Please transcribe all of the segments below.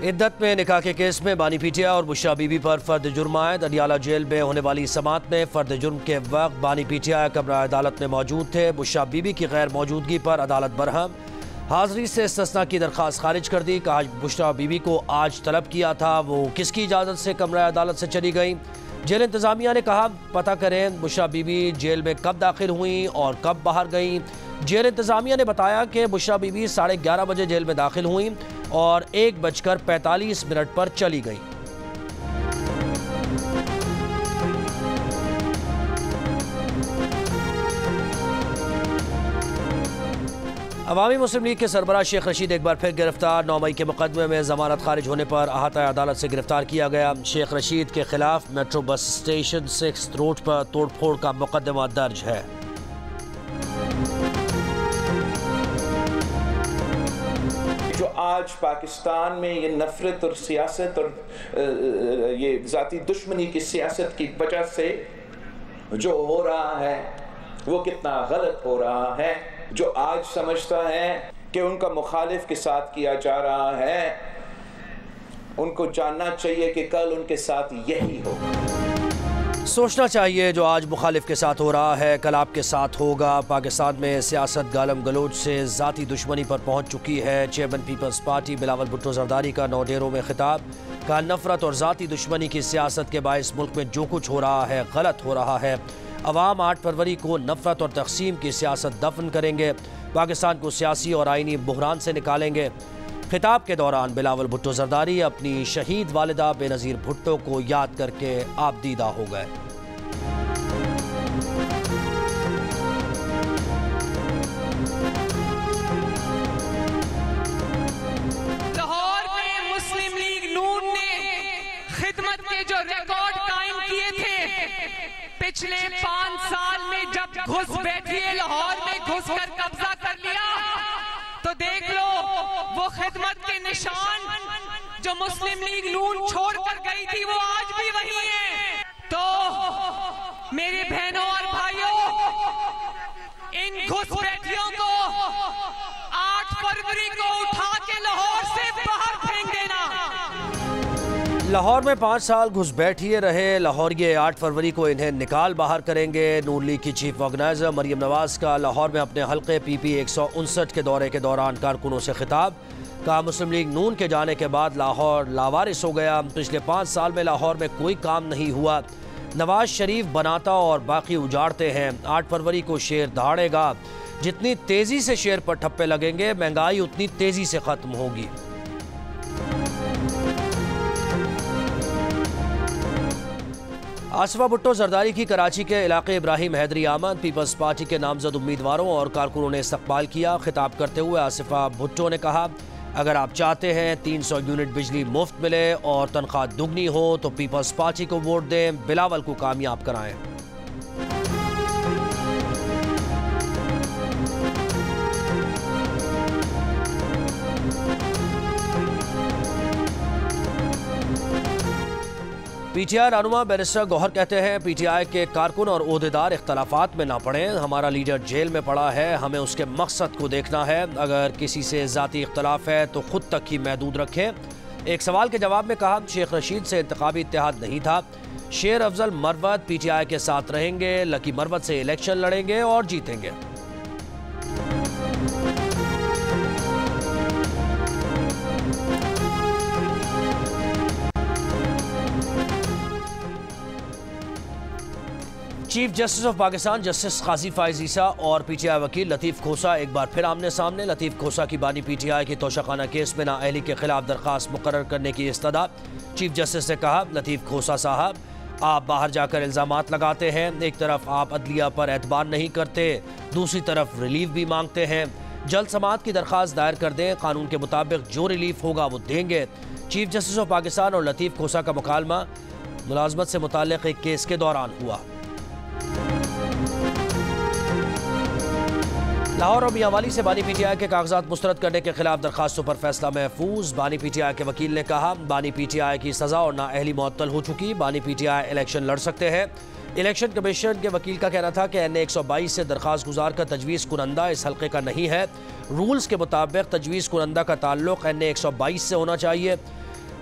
इद्दत में निकाह के केस में बानी पीटीआई और बुशरा बीबी पर फर्द जुर्म आयद। अडियाला जेल में होने वाली समाअत में फर्द जुर्म के वक्त बानी पीटीआई कमरा अदालत में मौजूद थे। बुशरा बीबी की गैर मौजूदगी पर अदालत बरहम, हाजिरी से इस्तिस्ना की दरख्वास्त खारिज कर दी। कहा बुशरा बीबी को आज तलब किया था, वो किसकी इजाज़त से कमरा अदालत से चली गई। जेल इंतज़ामिया ने कहा पता करें बुशरा बीबी जेल में कब दाखिल हुई और कब बाहर गई। जेल इंतज़ामिया ने बताया कि बुशरा बीबी 11:30 बजे जेल में दाखिल हुई और 1:45 पर चली गई। अवामी मुस्लिम लीग के सरबराह शेख रशीद एक बार फिर गिरफ्तार। 9 मई के मुकदमे में जमानत खारिज होने पर अहाता अदालत से गिरफ्तार किया गया। शेख रशीद के खिलाफ मेट्रो बस स्टेशन 6 रोड पर तोड़फोड़ का मुकदमा दर्ज है। जो आज पाकिस्तान में ये नफरत और सियासत और ये ज़ाती दुश्मनी की सियासत की वजह से जो हो रहा है वो कितना गलत हो रहा है। जो आज समझता है कि उनका मुखालिफ के साथ किया जा रहा है, उनको जानना चाहिए कि कल उनके साथ यही हो। सोचना चाहिए जो आज मुखालिफ के साथ हो रहा है कल आपके साथ होगा। पाकिस्तान में सियासत गालम गलोच से ज़ाती दुश्मनी पर पहुंच चुकी है। चेयरमैन पीपल्स पार्टी बिलावल भुट्टो जरदारी का नौडेरों में खिताब। कहा नफरत और ज़ाती दुश्मनी की सियासत के बायस मुल्क में जो कुछ हो रहा है गलत हो रहा है। अवाम 8 फरवरी को नफरत और तकसीम की सियासत दफन करेंगे, पाकिस्तान को सियासी और आइनी बहरान से निकालेंगे। खिताब के दौरान बिलावल भुट्टो जरदारी अपनी शहीद वालिदा बेनज़ीर भुट्टो को याद करके आबदीदा हो गए। लाहौर में मुस्लिम लीग नून ने खिदमत के जो रिकॉर्ड कायम किए थे पिछले 5 साल में, जब घुस बैठिए लाहौर में घुस कर कब्जा कर लिया तो देख लो वो खिदमत के निशान जो मुस्लिम लीग नून छोड़ कर गई थी वो आज भी वही है। तो मेरे बहनों और भाइयों, इन घुसपैठियों को 8 फरवरी को उठा के लाहौर से बाहर फेंक देना। लाहौर में 5 साल घुसपैठिए रहे लाहौरिये, 8 फरवरी को इन्हें निकाल बाहर करेंगे। नून लीग की चीफ ऑर्गेनाइजर मरियम नवाज का लाहौर में अपने हल्के PP 159 के दौरे के दौरान कारकुनों से खिताब। कहा मुस्लिम लीग नून के जाने के बाद लाहौर लावारिस हो गया। पिछले 5 साल में लाहौर में कोई काम नहीं हुआ। नवाज शरीफ बनाता और बाकी उजाड़ते हैं। 8 फरवरी को शेर दहाड़ेगा। जितनी तेजी से शेर पर ठप्पे लगेंगे महंगाई उतनी तेजी से खत्म होगी। आसिफा भुट्टो जरदारी की कराची के इलाके इब्राहिम हैदरी आमद पीपल्स पार्टी के नामजद उम्मीदवारों और कारकुनों ने इस्तकबाल किया। खिताब करते हुए आसिफा भुट्टो ने कहा अगर आप चाहते हैं 300 यूनिट बिजली मुफ्त मिले और तनख्वाह दुगनी हो तो पीपल्स पार्टी को वोट दें, बिलावल को कामयाब कराएं। PTI रहनुमा बैरिस्टर गौहर कहते हैं PTI के कारकुन और ओहदेदार इख्तलाफात में ना पड़ें। हमारा लीडर जेल में पड़ा है, हमें उसके मकसद को देखना है। अगर किसी से ज़ाती इख्तलाफ है तो खुद तक ही महदूद रखें। एक सवाल के जवाब में कहा शेख रशीद से इंतखाबी इत्तेहाद नहीं था। शेर अफजल मरवत PTI के साथ रहेंगे, लकी मरवत से इलेक्शन लड़ेंगे और जीतेंगे। Chief justice of Pakistan justice Qazi Faez Isa और PTI वकील लतीफ़ खोसा एक बार फिर आमने सामने। लतीफ़ खोसा की बानी PTI की तोशाखाना केस में नाअहली के खिलाफ दरख्वास्त मुकर्रर करने की इस्तदा। चीफ जस्टिस ने कहा लतीफ़ खोसा साहब आप बाहर जाकर इल्ज़ामात लगाते हैं, एक तरफ आप अदलिया पर एतबार नहीं करते, दूसरी तरफ रिलीफ भी मांगते हैं। जल्द समाअत की दरख्वास्त दायर कर दें, कानून के मुताबिक जो रिलीफ होगा वो देंगे। चीफ जस्टिस ऑफ पाकिस्तान और लतीफ़ खोसा का मुकालमा मुलाजमत से मुताल्लिक़ एक केस के दौरान हुआ। लाहौर और मियांवाली से बानी PTI के कागजात मुस्तरद करने के खिलाफ दरखास्तों पर फैसला महफूज। बानी PTI के वकील ने कहा बानी PTI की सजा और नाअहली मुअत्तल हो चुकी, बानी PTI इलेक्शन लड़ सकते हैं। इलेक्शन कमीशन के वकील का कहना था कि NA 122 से दरखास्त गुजार का तजवीज़ कुनंदा इस हल्के का नहीं है। रूल्स के मुताबिक तजवीज़ कुनंदा का ताल्लुक NA 122 से होना चाहिए।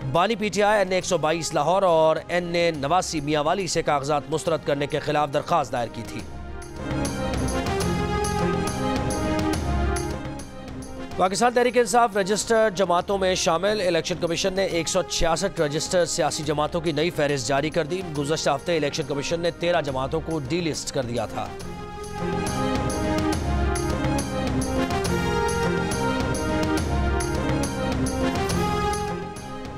बानी पीटीआई NA-122 लाहौर और NA-89 मियांवाली से कागजात मुस्तरद करने के खिलाफ दरख्वास्त दायर की थी। पाकिस्तान तहरीक इंसाफ रजिस्टर्ड जमातों में शामिल इलेक्शन कमीशन ने 166 रजिस्टर्ड सियासी जमातों की नई फहरिस्त जारी कर दी। गुज़श्ता हफ्ते इलेक्शन कमीशन ने 13 जमातों को डीलिस्ट कर दिया था।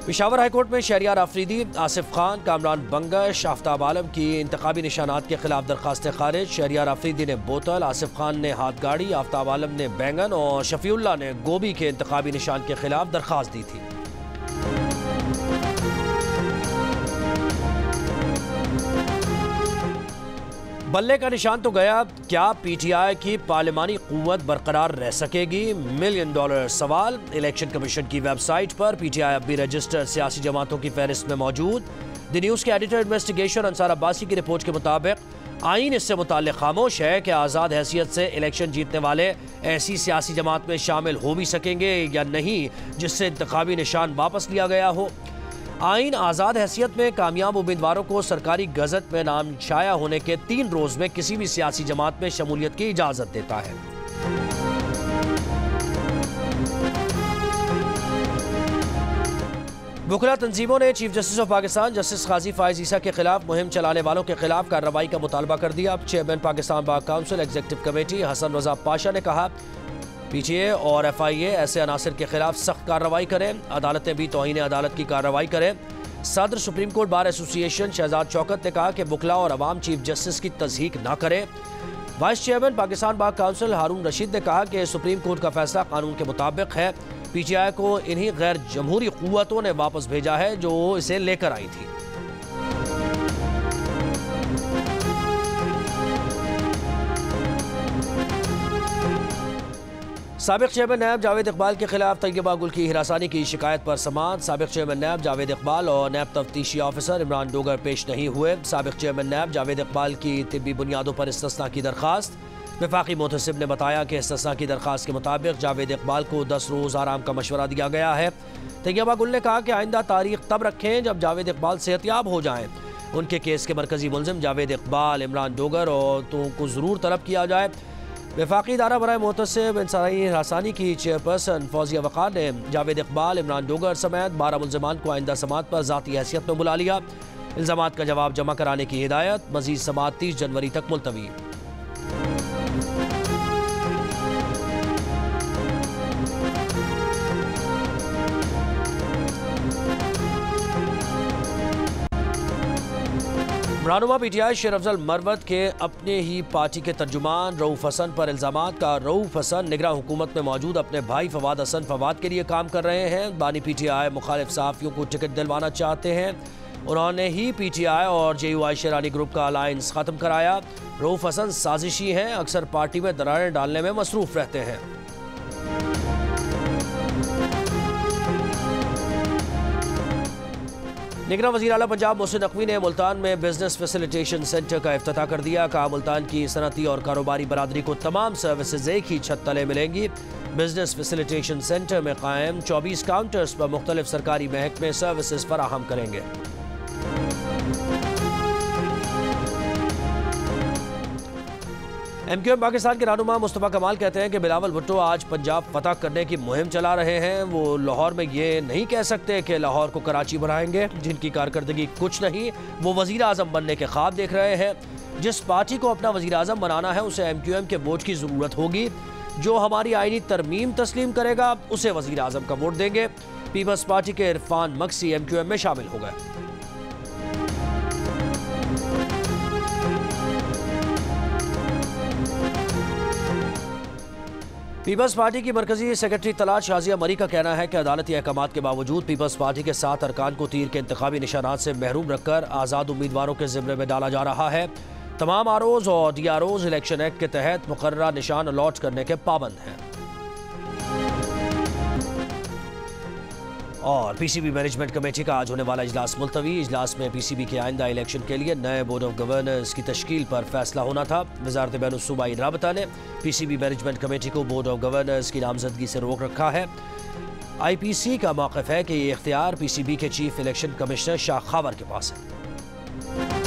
पेशावर हाईकोर्ट में शहरियार आफरीदी, आसिफ खान, कामरान बंगश, आफ्ताब आलम की इंतखाबी निशानात के खिलाफ दरखास्तें खारिज। शहरियार आफरीदी ने बोतल, आसिफ खान ने हाथ गाड़ी, आफ्ताब आलम ने बैंगन और शफीउल्लाह ने गोभी के इंतखाबी निशान के खिलाफ दरखास्त दी थी। बल्ले का निशान तो गया, क्या पीटीआई की पार्लिमानी कुव्वत बरकरार रह सकेगी? $1 मिलियन सवाल। इलेक्शन कमीशन की वेबसाइट पर पीटीआई अब भी रजिस्टर्ड सियासी जमातों की फहरिस्त में मौजूद। द न्यूज़ के एडिटर इन्वेस्टिगेशन अंसार अब्बासी की रिपोर्ट के मुताबिक आईन इससे मुताल्लिक खामोश है कि आज़ाद हैसियत से इलेक्शन जीतने वाले ऐसी सियासी जमात में शामिल हो भी सकेंगे या नहीं जिससे इंतखाबी निशान वापस लिया गया हो। आइन आज़ाद हैसियत में कामयाब उम्मीदवारों को सरकारी गज़ट में नाम शाया होने के 3 रोज़ में किसी भी सियासी जमात में शमूलियत की इजाज़त देता है। वुकला तंजीमों ने chief justice of Pakistan justice Qazi Faez Isa के खिलाफ मुहिम चलाने वालों के खिलाफ कार्रवाई का मुतालबा कर दिया। Chairman Pakistan bar council executive committee Hasan Raza Pasha ने कहा, पीटीए और FIA ऐसे अनासर के खिलाफ सख्त कार्रवाई करें। अदालतें भी तौहीन अदालत की कार्रवाई करें। सदर supreme court bar association Shahzad Shaukat ने कहा कि वुकला और अवाम चीफ जस्टिस की तज़हीक ना करें। Vice chairman Pakistan bar council Haroon Rashid ने कहा कि सुप्रीम कोर्ट का फैसला कानून के मुताबिक है। पीटीआई को इन्हीं गैर जमहूरी कुव्वतों ने वापस भेजा है जो इसे लेकर आई थी। साबिक चेयरमैन नैब जावेद इकबाल के खिलाफ तैयबा गुल की हिरासानी की शिकायत पर समाअत। साबिक चेयरमैन नैब जावेद इकबाल और नैब तफ्तीशी ऑफिसर इमरान डोगर पेश नहीं हुए। साबिक चेयरमैन नैब जावेद इकबाल की तिब्बी बुनियादों पर इस्तिस्ना की दरखास्त। वफाकी मुहतसिब ने बताया कि इस्तिस्ना की दरखास्त के मुताबिक जावेद इकबाल को 10 रोज़ आराम का मशवरा दिया गया है। तैयबा गुल ने कहा कि आइंदा तारीख तब रखें जब जावेद इकबाल सेहतियाब हो जाएं। उनके केस के मरकजी मुलजिम जावेद इकबाल, इमरान डोगर और तो को ज़रूर तलब किया जाए। वफाकी इदारा बराए मुहतसिब इंसानी हिरासानी की चेयरपर्सन फौजिया वक़ार ने जावेद इकबाल, इमरान डोगर समेत 12 मुल्ज़िमान को आइंदा समाअत पर ज़ाती हैसियत में बुला लिया। इल्ज़ामात का जवाब जमा कराने की हिदायत। मज़ीद समाअत 30 जनवरी तक मुलतवी। रहनुमा पीटीआई शेर अफजल मरवत के अपने ही पार्टी के तर्जुमान रऊफ हसन पर इल्ज़ामात का। रऊफ हसन निगरान हुकूमत में मौजूद अपने भाई फवाद हसन फवाद के लिए काम कर रहे हैं। बानी पीटीआई मुखालिफ सहाफ़ियों को टिकट दिलवाना चाहते हैं। उन्होंने ही पीटीआई और JUI शेरानी ग्रुप का अलायंस ख़त्म कराया। रऊफ हसन साजिशी हैं, अक्सर पार्टी में दरारें डालने में मसरूफ़ रहते हैं। निगरान वज़ीर आला पंजाब मोहसिन नकवी ने मुल्तान में बिजनेस फैसिलिटेशन सेंटर का इफ्तिताह कर दिया। कहा, मुल्तान की सनती और कारोबारी बरादरी को तमाम सर्विसेज एक ही छत तले मिलेंगी। बिजनेस फैसिलिटेशन सेंटर में कायम 24 काउंटर्स पर मुख्तलिफ सरकारी महकमे सर्विसेज फराहम करेंगे। MQM पाकिस्तान के रहनुमा मुस्तफ़ा कमाल कहते हैं कि बिलावल भुट्टो आज पंजाब फतह करने की मुहिम चला रहे हैं। वो लाहौर में ये नहीं कह सकते कि लाहौर को कराची बनाएंगे, जिनकी कारकर्दगी कुछ नहीं। वो वज़ीर आज़म बनने के ख्वाब देख रहे हैं। जिस पार्टी को अपना वज़ीर आज़म बनाना है उसे MQM के वोट की ज़रूरत होगी। जो हमारी आईनी तरमीम तस्लीम करेगा उसे वज़ीर आज़म का वोट देंगे। पीपल्स पार्टी के इरफान मक्सी MQM में शामिल हो गए। पीपल्स पार्टी की मरकजी सेक्रेटरी तलात शाजिया मरी का कहना है कि अदालती अहकामात के बावजूद पीपल्स पार्टी के 7 अरकान को तीर के इंतखाबी निशानात से महरूम रखकर आज़ाद उम्मीदवारों के ज़िम्मे में डाला जा रहा है। तमाम ROs और DROs इलेक्शन एक्ट के तहत मुकर्ररा निशान अलॉट करने के पाबंद हैं। और PCB मैनेजमेंट कमेटी का आज होने वाला इजलास मुलतवी। इजलास में PCB के आइंदा इलेक्शन के लिए नए बोर्ड ऑफ गवर्नर्स की तश्कील पर फैसला होना था। वज़ारत बैनुल-सूबाई राबता ने PCB मैनेजमेंट कमेटी को बोर्ड ऑफ गवर्नर्स की नामजदगी से रोक रखा है। IPC का मौक़िफ़ है कि ये इख्तियार PCB के chief election commissioner Shah Khawar के पास है।